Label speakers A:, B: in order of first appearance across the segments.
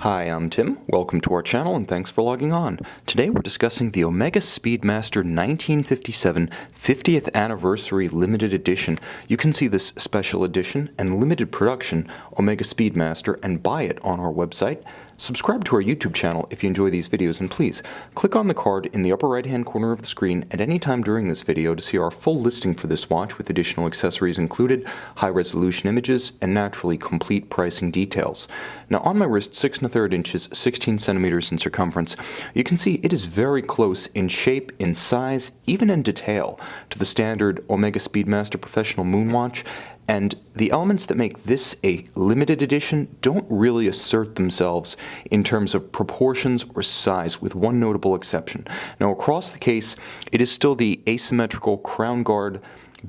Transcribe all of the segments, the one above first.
A: Hi, I'm Tim. Welcome to our channel and thanks for logging on. Today we're discussing the Omega Speedmaster 1957 50th Anniversary Limited Edition. You can see this special edition and limited production Omega Speedmaster and buy it on our website. Subscribe to our YouTube channel if you enjoy these videos, and please click on the card in the upper right hand corner of the screen at any time during this video to see our full listing for this watch with additional accessories included, high resolution images, and naturally complete pricing details. Now on my wrist, 6 1/3 inches, 16 centimeters in circumference, you can see it is very close in shape, in size, even in detail to the standard Omega Speedmaster Professional Moonwatch. And the elements that make this a limited edition don't really assert themselves in terms of proportions or size, with one notable exception. Now across the case, it is still the asymmetrical crown guard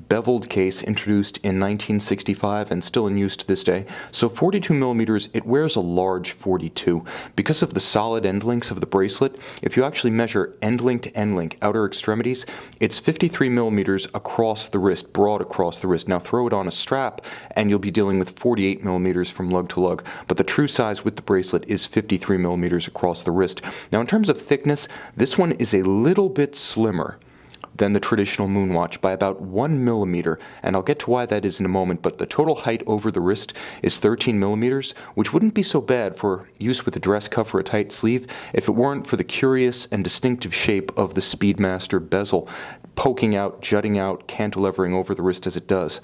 A: beveled case introduced in 1965 and still in use to this day. So 42 millimeters, it wears a large 42. Because of the solid end links of the bracelet, if you actually measure end link to end link, outer extremities, it's 53 millimeters across the wrist, broad across the wrist. Now throw it on a strap and you'll be dealing with 48 millimeters from lug to lug, but the true size with the bracelet is 53 millimeters across the wrist. Now in terms of thickness, this one is a little bit slimmer than the traditional Moonwatch by about 1 millimeter, and I'll get to why that is in a moment, but the total height over the wrist is 13 millimeters, which wouldn't be so bad for use with a dress cuff or a tight sleeve if it weren't for the curious and distinctive shape of the Speedmaster bezel, poking out, jutting out, cantilevering over the wrist as it does.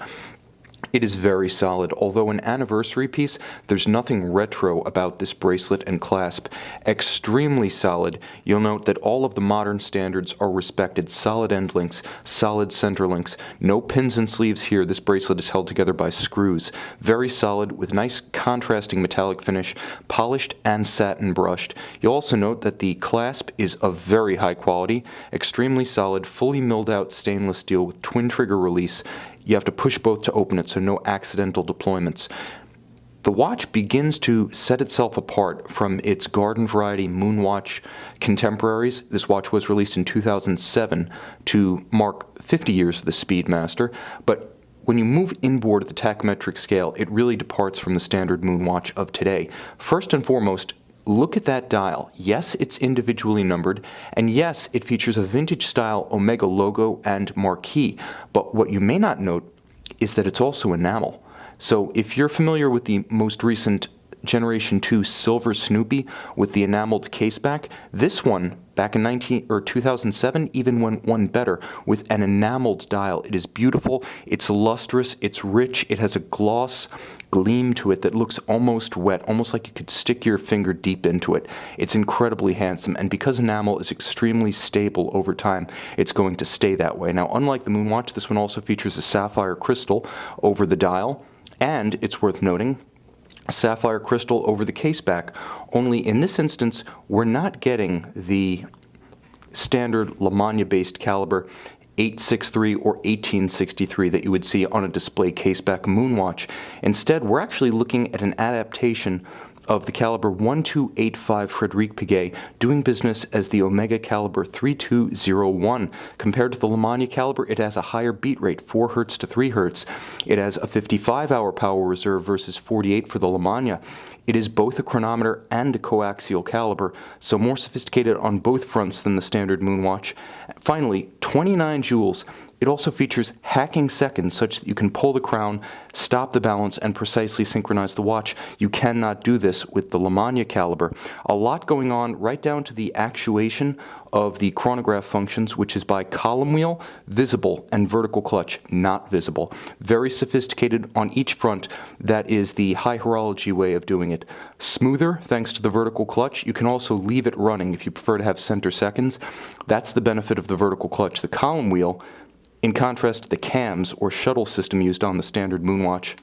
A: It is very solid. Although an anniversary piece, there's nothing retro about this bracelet and clasp. Extremely solid. You'll note that all of the modern standards are respected. Solid end links, solid center links. No pins and sleeves here. This bracelet is held together by screws. Very solid with nice contrasting metallic finish, polished and satin brushed. You'll also note that the clasp is of very high quality, extremely solid, fully milled out stainless steel with twin trigger release. You have to push both to open it, so no accidental deployments. The watch begins to set itself apart from its garden variety Moonwatch contemporaries. This watch was released in 2007 to mark 50 years of the Speedmaster, but when you move inboard the tachymetric scale, it really departs from the standard Moonwatch of today. First and foremost, look at that dial. Yes, it's individually numbered, and yes, it features a vintage-style Omega logo and marquee, but what you may not note is that it's also enamel. So if you're familiar with the most recent Generation 2 Silver Snoopy with the enameled caseback, this one, back in 2007, even went one better with an enameled dial. It is beautiful, it's lustrous, it's rich, it has a gloss gleam to it that looks almost wet, almost like you could stick your finger deep into it. It's incredibly handsome, and because enamel is extremely stable over time, it's going to stay that way. Now, unlike the Moonwatch, this one also features a sapphire crystal over the dial, and it's worth noting, sapphire crystal over the caseback, only in this instance we're not getting the standard Lamagna based caliber 863 or 1863 that you would see on a display caseback Moonwatch. Instead, we're actually looking at an adaptation of the caliber 1285 Frederic Piguet, doing business as the Omega caliber 3201. Compared to the Lamagna caliber, it has a higher beat rate, 4 Hz to 3 Hz. It has a 55-hour power reserve versus 48 for the Lamagna. It is both a chronometer and a coaxial caliber, so more sophisticated on both fronts than the standard Moonwatch. Finally, 29 joules. It also features hacking seconds such that you can pull the crown, stop the balance, and precisely synchronize the watch. You cannot do this with the Lamagna caliber. A lot going on right down to the actuation of the chronograph functions, which is by column wheel, visible, and vertical clutch, not visible. Very sophisticated on each front. That is the high horology way of doing it. Smoother, thanks to the vertical clutch. You can also leave it running if you prefer to have center seconds. That's the benefit of the vertical clutch. The column wheel, in contrast to the cams or shuttle system used on the standard Moonwatch,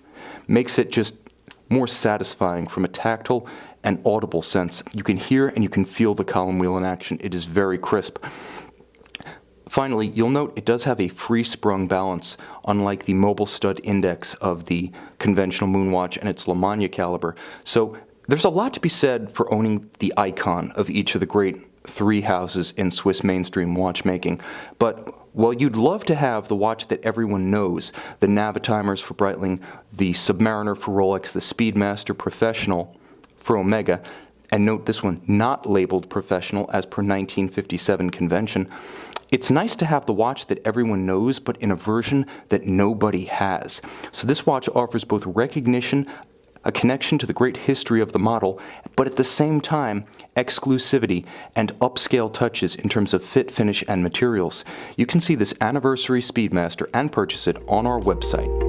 A: makes it just more satisfying from a tactile and audible sense. You can hear and you can feel the column wheel in action. It is very crisp. Finally, you'll note it does have a free-sprung balance, unlike the mobile stud index of the conventional Moonwatch and its Lamagna caliber. So there's a lot to be said for owning the icon of each of the great three houses in Swiss mainstream watchmaking. But while you'd love to have the watch that everyone knows, the Navitimers for Breitling, the Submariner for Rolex, the Speedmaster Professional for Omega, And note this one, not labeled Professional as per 1957 convention. It's nice to have the watch that everyone knows, but in a version that nobody has. So this watch offers both recognition, a connection to the great history of the model, but at the same time, exclusivity and upscale touches in terms of fit, finish, and materials. You can see this Anniversary Speedmaster and purchase it on our website.